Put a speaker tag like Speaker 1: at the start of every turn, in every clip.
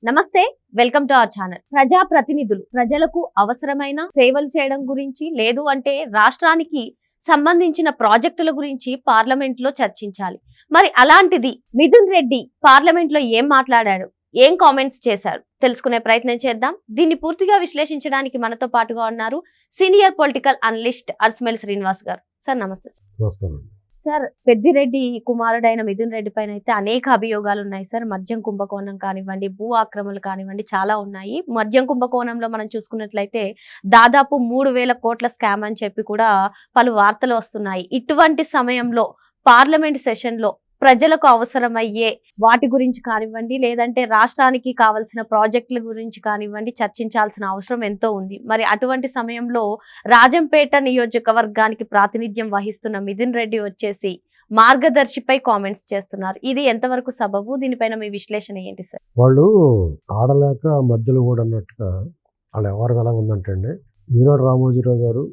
Speaker 1: నమస్తే, welcome to our channel. ప్రజా ప్రతినిధులు ప్రజలకు అవసరమైన సేవలు చేయడం గురించి, లేదు అంటే రాష్ట్రానికి సంబంధించిన ప్రాజెక్టుల గురించి పార్లమెంట్ లో చర్చించాలి. మరి అలాంటిది మిథున్ రెడ్డి పార్లమెంట్ లో ఏం మాట్లాడాడు, ఏం కామెంట్స్ చేశాడు తెలుసుకునే ప్రయత్నం చేద్దాం. దీన్ని పూర్తిగా విశ్లేషించడానికి మనతో పాటుగా ఉన్నారు సీనియర్ పొలిటికల్ అనలిస్ట్ అర్స్మెల్ శ్రీనివాస్ గారు. సార్ నమస్తే. సార్, పెద్దిరెడ్డి కుమారుడైన మిథున్ రెడ్డి పైన అయితే అనేక అభియోగాలు ఉన్నాయి సార్. మద్యం కుంభకోణం కానివ్వండి, భూ ఆక్రమణలు కానివ్వండి, చాలా ఉన్నాయి. మద్యం కుంభకోణంలో మనం చూసుకున్నట్లయితే దాదాపు 3,000 కోట్ల స్కామ్ అని చెప్పి కూడా పలు వార్తలు వస్తున్నాయి. ఇటువంటి సమయంలో పార్లమెంట్ సెషన్ లో ప్రజలకు అవసరమయ్యే వాటి గురించి కానివ్వండి, లేదంటే రాష్ట్రానికి కావాల్సిన ప్రాజెక్టుల గురించి కానివ్వండి చర్చించాల్సిన అవసరం ఎంతో ఉంది. మరి అటువంటి సమయంలో రాజంపేట నియోజకవర్గానికి ప్రాతినిధ్యం వహిస్తున్న మిథున్ రెడ్డి వచ్చేసి మార్గదర్శిపై కామెంట్స్ చేస్తున్నారు. ఇది ఎంతవరకు సబబు? దీనిపైన మీ విశ్లేషణ ఏంటి సార్?
Speaker 2: వాళ్ళు ఆడలేక మధ్యలో కూడా అన్నట్టుగా వాళ్ళ వ్యవహారం ఎలా ఉందంటే అండి, ఈనాడు రామోజీరావు గారు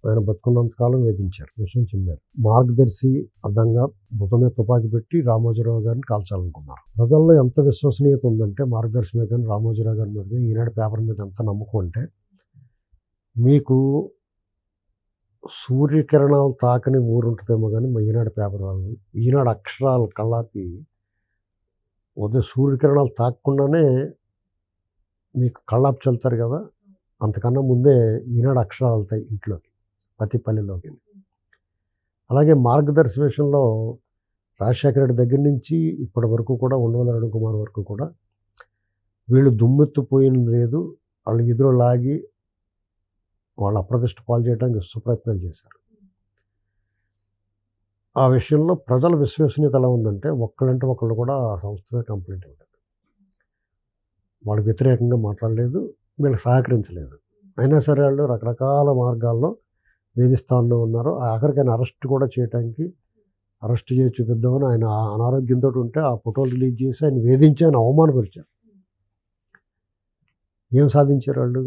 Speaker 2: ఆయన బతుకున్నంతకాలం వేధించారు, విషయం చెప్పారు. మార్గదర్శి అడ్డంగా భుజం మీద తుపాకీ పెట్టి రామోజీరావు గారిని కాల్చాలనుకున్నారు. ప్రజల్లో ఎంత విశ్వసనీయత ఉందంటే మార్గదర్శి మీద కానీ రామోజీరావు గారి మీద కానీ ఈనాడు పేపర్ మీద ఎంత నమ్మకం అంటే, మీకు సూర్యకిరణాలు తాకని ఊరు ఉంటుందేమో కానీ మా ఈనాడు పేపర్ వాళ్ళు ఈనాడు అక్షరాలు కళ్ళాపి ఉదయం సూర్యకిరణాలు తాకకుండానే మీకు కళ్ళాపి చల్లుతారు కదా, అంతకన్నా ముందే ఈనాడు అక్షరాలు వెళ్తాయి ఇంట్లోకి, ప్రతి పల్లెలోకి. అలాగే మార్గదర్శి విషయంలో రాజశేఖర రెడ్డి దగ్గర నుంచి ఇప్పటి వరకు కూడా ఉండవల్లి అరుణ్ కుమార్ వరకు కూడా వీళ్ళు దుమ్మెత్తిపోయిన లేదు, వాళ్ళు ఎదురు లాగి వాళ్ళు అప్రతిష్ట పాలు చేయడానికి విశ్వప్రయత్నాలు చేశారు. ఆ విషయంలో ప్రజల విశ్వసనీయత ఎలా ఉందంటే ఒక్కళ్ళంటే ఒకళ్ళు కూడా ఆ సంస్థ మీద కంప్లైంట్ ఇవ్వలేదు, వాళ్ళకి వ్యతిరేకంగా మాట్లాడలేదు, వీళ్ళకి సహకరించలేదు. అయినా సరే వాళ్ళు రకరకాల మార్గాల్లో వేధిస్తానే ఉన్నారు. ఆఖరికి ఆయన అరెస్ట్ కూడా చేయడానికి, అరెస్ట్ చేసి చూపిద్దామని ఆయన అనారోగ్యంతో ఉంటే ఆ ఫోటోలు రిలీజ్ చేసి ఆయన వేధించి ఆయన అవమానపరిచారు. ఏం సాధించారు వాళ్ళు?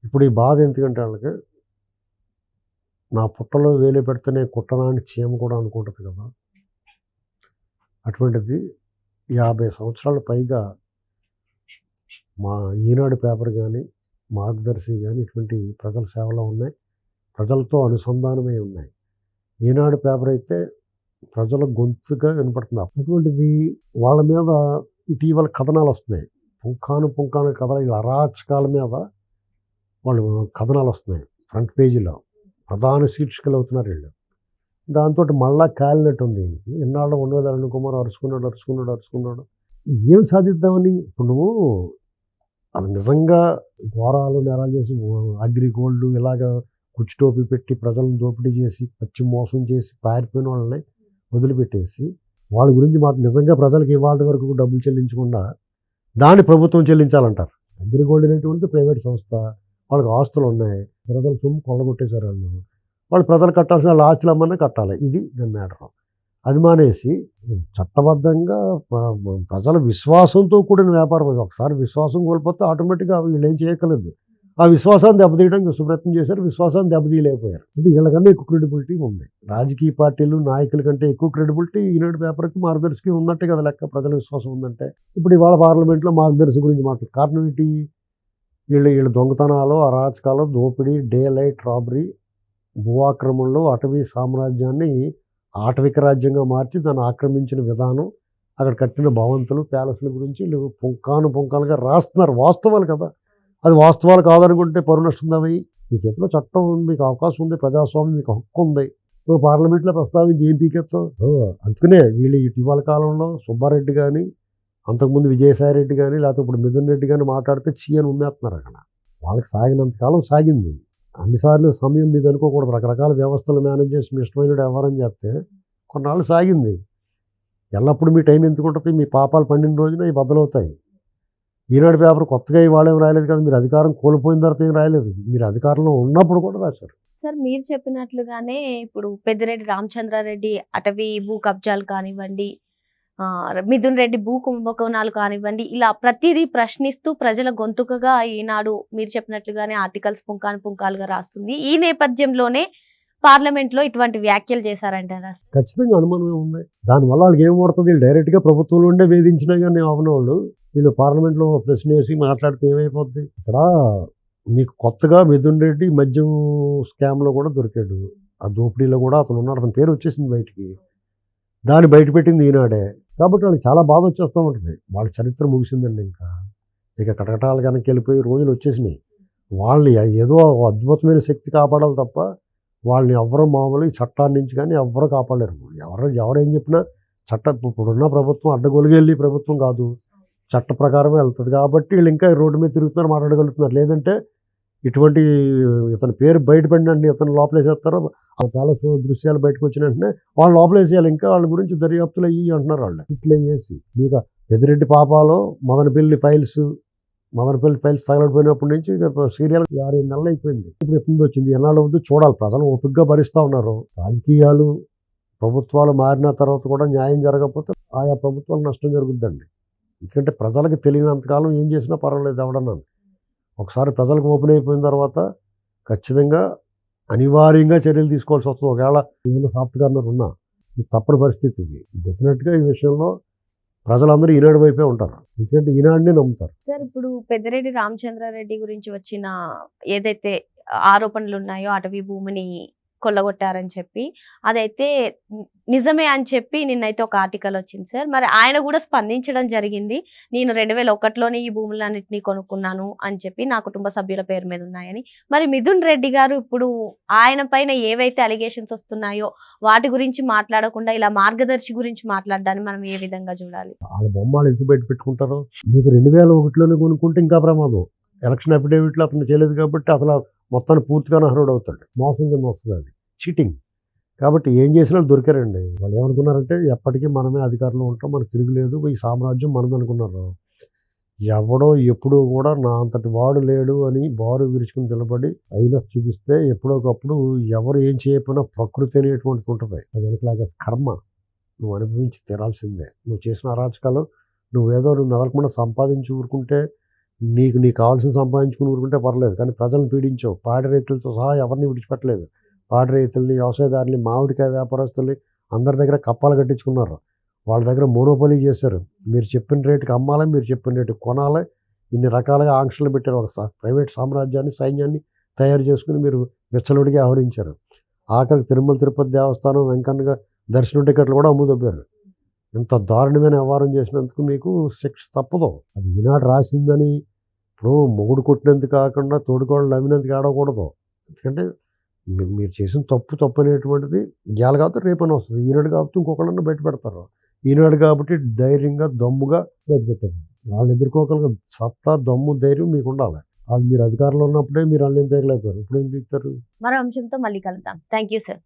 Speaker 2: ఇప్పుడు ఈ బాధ ఎందుకంటే వాళ్ళకి నా పుట్టలో వేలు పెడితేనే కుట్టనా అని చీమ కూడా అనుకుంటుంది కదా. అటువంటిది 50 సంవత్సరాల పైగా మా ఈనాడు పేపర్ కానీ మార్గదర్శి కానీ ఇటువంటి ప్రజల సేవలో ఉన్నాయి, ప్రజలతో అనుసంధానమై ఉన్నాయి. ఈనాడు పేపర్ అయితే ప్రజల గొంతుగా వినపడుతుంది. అటువంటిది వాళ్ళ మీద ఇటీవల కథనాలు వస్తున్నాయి, పుంఖాను కథనాలు, ఇలా అరాచకాల మీద వాళ్ళు కథనాలు వస్తున్నాయి. ఫ్రంట్ పేజీలో ప్రధాన శీర్షికలు అవుతున్నారు వీళ్ళు. దాంతో మళ్ళా కాలినట్టు ఉంది. ఎన్నాళ్ళు ఉండవల్లి అరుణ్ కుమార్ అరుచుకున్నాడు. ఏం సాధిద్దామని? ఇప్పుడు నువ్వు అది నిజంగా ఘోరాలు నేరాలు చేసి అగ్రిగోల్డ్ ఇలాగ కుచ్చుటోపి పెట్టి ప్రజలను దోపిడీ చేసి పచ్చి మోసం చేసి పారిపోయిన వాళ్ళని వదిలిపెట్టేసి వాళ్ళ గురించి మాట నిజంగా ప్రజలకు ఇవాళ వరకు డబ్బులు చెల్లించకుండా దాన్ని ప్రభుత్వం చెల్లించాలంటారు. అగ్రిగోల్డ్ అనేటువంటి ప్రైవేట్ సంస్థ, వాళ్ళకి ఆస్తులు ఉన్నాయి, ప్రజల సొమ్ము కొల్లగొట్టేశారు వాళ్ళు ప్రజలు కట్టాల్సిన వాళ్ళ ఆస్తులు అమ్మన్నా కట్టాలి. ఇది దాని మ్యాటర్. అది మానేసి చట్టబద్ధంగా ప్రజల విశ్వాసంతో కూడిన వ్యాపారం అది. ఒకసారి విశ్వాసం కోల్పోతే ఆటోమేటిక్గా వీళ్ళు ఏం చేయగలదు. ఆ విశ్వాసాన్ని దెబ్బతీయడానికి సుప్రయత్నం చేశారు, విశ్వాసాన్ని దెబ్బతీయలేకపోయారు. అంటే వీళ్ళకన్నా ఎక్కువ క్రెడిబిలిటీ ఉంది. రాజకీయ పార్టీలు నాయకుల కంటే ఎక్కువ క్రెడిబిలిటీ ఈనాడు పేపర్కి మార్గదర్శికి ఉన్నట్టే కదా లెక్క. ప్రజల విశ్వాసం ఉందంటే ఇప్పుడు ఇవాళ పార్లమెంట్లో మార్గదర్శి గురించి మాట్లాడు. కారణం ఏంటి? వీళ్ళు దొంగతనాలు, అరాచకాలు, దోపిడీ, డే లైట్ రాబరీ, భూ ఆక్రమణలు, అటవీ సామ్రాజ్యాన్ని ఆటవిక రాజ్యంగా మార్చి దాన్ని ఆక్రమించిన విధానం, అక్కడ కట్టిన భవంతులు, ప్యాలెస్ల గురించి వీళ్ళు పుంఖానుగా రాస్తున్నారు. వాస్తవాలు కదా. అది వాస్తవాలు కాదనుకుంటే పరువు నష్టం దామై మీ చేతిలో చట్టం ఉంది, మీకు అవకాశం ఉంది, ప్రజాస్వామ్యం మీకు హక్కు ఉంది. నువ్వు పార్లమెంట్లో ప్రస్తావించి ఏం పీకెత్తావు? అందుకనే వీళ్ళు ఇటీవల కాలంలో సుబ్బారెడ్డి కానీ, అంతకుముందు విజయసాయిరెడ్డి కానీ, లేకపోతే ఇప్పుడు మిథున్ రెడ్డి కానీ మాట్లాడితే చీయని ఉమ్మేస్తున్నారు. అక్కడ వాళ్ళకి సాగినంతకాలం సాగింది. అన్నిసార్లు సమయం మీద అనుకోకూడదు. రకరకాల వ్యవస్థలు మేనేజ్ చేసి మీ ఇష్టమైన వ్యవహారం చేస్తే కొన్నాళ్ళు సాగింది. ఎల్లప్పుడూ మీ టైం ఎందుకుంటుంది? మీ పాపాలు పండిన రోజున ఇవి బద్దలవుతాయి. ఈనాడు పేపర్ కొత్తగా ఇవాళేం రాయలేదు కదా, మీరు అధికారం కోల్పోయిన తర్వాత ఏం రాయలేదు, మీరు అధికారంలో ఉన్నప్పుడు కూడా రాశారు.
Speaker 1: సార్, మీరు చెప్పినట్లుగానే ఇప్పుడు పెద్దిరెడ్డి రామచంద్రారెడ్డి అటవీ భూ కబ్జాలు కానివ్వండి, మిథున్ రెడ్డి భూ కుంభకోణాలు కానివ్వండి, ఇలా ప్రతిదీ ప్రశ్నిస్తూ ప్రజల గొంతుకగా ఈనాడు మీరు చెప్పినట్లుగానే ఆర్టికల్స్ పుంకాలుగా రాస్తుంది. ఈ నేపథ్యంలోనే పార్లమెంట్ లో ఇటువంటి వ్యాఖ్యలు చేశారంటారా?
Speaker 2: ఖచ్చితంగా అనుమానమే ఉంది. దానివల్ల వాళ్ళకి ఏం పడుతుంది? డైరెక్ట్ గా ప్రభుత్వంలో ఉండే వేధించినా కానీ అవన వాళ్ళు వీళ్ళు పార్లమెంట్లో ప్రశ్న వేసి మాట్లాడితే ఏమైపోద్ది? ఇక్కడ మీకు కొత్తగా మిథున్ రెడ్డి మద్యం స్కామ్లో కూడా దొరికాడు. ఆ దోపిడీలో కూడా అతను ఉన్నాడు. అతని పేరు వచ్చేసింది బయటికి. దాన్ని బయట పెట్టింది ఈనాడే. కాబట్టి వాళ్ళకి చాలా బాధ వచ్చేస్తూ ఉంటుంది. వాళ్ళ చరిత్ర ముగిసిందండి ఇంకా. ఇక కటకటాలు కనుక వెళ్ళిపోయి రోజులు వచ్చేసినాయి. వాళ్ళని ఏదో అద్భుతమైన శక్తి కాపాడాలి తప్ప వాళ్ళని ఎవ్వరూ మామూలు ఈ చట్టాన్ని నుంచి కానీ ఎవ్వరూ కాపాడలేరు. ఎవరేం చెప్పినా ఇప్పుడున్న ప్రభుత్వం అడ్డగొలిగెళ్ళి ప్రభుత్వం కాదు, చట్ట ప్రకారమే వెళ్తుంది. కాబట్టి వీళ్ళు ఇంకా రోడ్డు మీద తిరుగుతున్నారు, మాట్లాడగలుగుతున్నారు. లేదంటే ఇటువంటి ఇతని పేరు బయటపడినండి ఇతను లోపలేసేస్తారు. ఆ ప్యాలెస్ దృశ్యాలు బయటకు వచ్చిన వెంటనే వాళ్ళు లోపలేసేయాలి. ఇంకా వాళ్ళ గురించి దర్యాప్తులు అయ్యి అంటున్నారు. వాళ్ళు ఇట్లే చేసి మీకు పెద్దిరెడ్డి పాపాలో మదనపల్లి ఫైల్స్ తగలడిపోయినప్పటి నుంచి సీరియల్ 6-7 నెలలు అయిపోయింది. ఇప్పుడు ఎప్పుడు వచ్చింది, ఎన్నాళ్ళు అవుతుంది చూడాలి. ప్రజలు ఓపికగా భరిస్తూ ఉన్నారు. రాజకీయాలు ప్రభుత్వాలు మారిన తర్వాత కూడా న్యాయం జరగకపోతే ఆయా ప్రభుత్వాలు నష్టం జరుగుద్దండి. ఎందుకంటే ప్రజలకు తెలియనంతకాలం ఏం చేసినా పర్వాలేదు ఎవడన్నాను. ఒకసారి ప్రజలకు ఓపెన్ అయిపోయిన తర్వాత ఖచ్చితంగా అనివార్యంగా చర్యలు తీసుకోవాల్సి వస్తుంది. ఒకవేళ ఏమైనా సాఫ్ట్ కార్నర్ ఉన్నా ఇది తప్పని పరిస్థితి. ఇది డెఫినెట్గా ఈ విషయంలో ప్రజలందరూ ఈనాడు వైపే ఉంటారు. ఎందుకంటే ఈనాడునే నమ్ముతారు.
Speaker 1: సార్ ఇప్పుడు పెద్దిరెడ్డి రామచంద్రారెడ్డి గురించి వచ్చిన ఏదైతే ఆరోపణలు ఉన్నాయో అటవీ భూమిని కొల్లగొట్టారని చెప్పి అదైతే నిజమే అని చెప్పి నిన్నైతే ఒక ఆర్టికల్ వచ్చింది సార్. మరి ఆయన కూడా స్పందించడం జరిగింది. నేను 2001లోనే ఈ భూములన్నింటినీ కొనుక్కున్నాను అని చెప్పి నా కుటుంబ సభ్యుల పేరు మీద ఉన్నాయని. మరి మిథున్ రెడ్డి గారు ఇప్పుడు ఆయన పైన ఏవైతే అలిగేషన్స్ వస్తున్నాయో వాటి గురించి మాట్లాడకుండా ఇలా మార్గదర్శి గురించి మాట్లాడడాన్ని మనం ఏ విధంగా చూడాలి?
Speaker 2: వాళ్ళ బొమ్మలు ఎందుకు బయట పెట్టుకుంటారు? మీకు 2001లోనే కొనుక్కుంటే ఇంకా ప్రమాదం. ఎలక్షన్ అఫిడేవిట్లో అతను చేయలేదు కాబట్టి అసలు మొత్తాన్ని పూర్తిగా అర్హుడు అవుతాడు. మోసం కింద వస్తుంది, అది చీటింగ్. కాబట్టి ఏం చేసినా దొరికారండి. వాళ్ళు ఏమనుకున్నారంటే ఎప్పటికీ మనమే అధికారంలో ఉంటాం, మనకు తిరుగులేదు, ఈ సామ్రాజ్యం మనది అనుకున్నారు. ఎవడో ఎప్పుడూ కూడా నా అంతటి వాడు లేడు అని బారు విరుచుకుని నిలబడి అయినా చూపిస్తే ఎప్పుడోకప్పుడు ఎవరు ఏం చేయకపోయినా ప్రకృతి అనేటువంటిది ఉంటుంది. అది వెనకలాగే కర్మ నువ్వు అనుభవించి తీరాల్సిందే. నువ్వు చేసిన అరాచకాలు నువ్వు మెదలకుండా సంపాదించి ఊరుకుంటే నీకు కావాల్సిన సంపాదించుకుని ఊరుకుంటే పర్లేదు. కానీ ప్రజలను పీడించావు. పాడి రైతులతో సహా ఎవరిని విడిచిపెట్టలేదు. పాడి రైతుల్ని, వ్యవసాయదారుల్ని, మామిడికాయ వ్యాపారస్తుల్ని అందరి దగ్గర కప్పాలు కట్టించుకున్నారు. వాళ్ళ దగ్గర మోనోపొలీ చేశారు. మీరు చెప్పిన రేటుకి అమ్మాలి, మీరు చెప్పిన రేటుకి కొనాలి. ఇన్ని రకాలుగా ఆంక్షలు పెట్టారు. ఒక ప్రైవేట్ సామ్రాజ్యాన్ని, సైన్యాన్ని తయారు చేసుకుని మీరు విచ్చలవిడిగా ఆహరించారు. ఆఖరికి తిరుమల తిరుపతి దేవస్థానం వెంకన్నగా దర్శనం టికెట్లు కూడా అమ్ముదొబ్బారు. ఇంత దారుణమైన వ్యవహారం చేసినందుకు మీకు శిక్ష తప్పదు. అది ఈనాడు రాసిందని ఇప్పుడు మొగుడు కొట్టినందుకు కాకుండా తోడుకోళ్ళు నమ్మినందుకు ఆడకూడదు. ఎందుకంటే మీరు చేసిన తప్పు అనేటువంటిది ఇవాళ కాబట్టి రేపని వస్తుంది. ఈనాడు కాబట్టి ఇంకొకళ్ళన్నా బయట పెడతారు. ఈనాడు కాబట్టి ధైర్యంగా దమ్ముగా బయట పెట్టారు. వాళ్ళు ఎదుర్కోగలిగిన సత్తా, దమ్ము, ధైర్యం మీకు ఉండాలి. వాళ్ళు మీరు అధికారంలో ఉన్నప్పుడే మీరు అల్లేం పేర్లేపారు. ఇప్పుడు ఏం పీకుతారు?
Speaker 1: మరో అంశంతో మళ్ళీ కలుద్దాం. Thank you sir.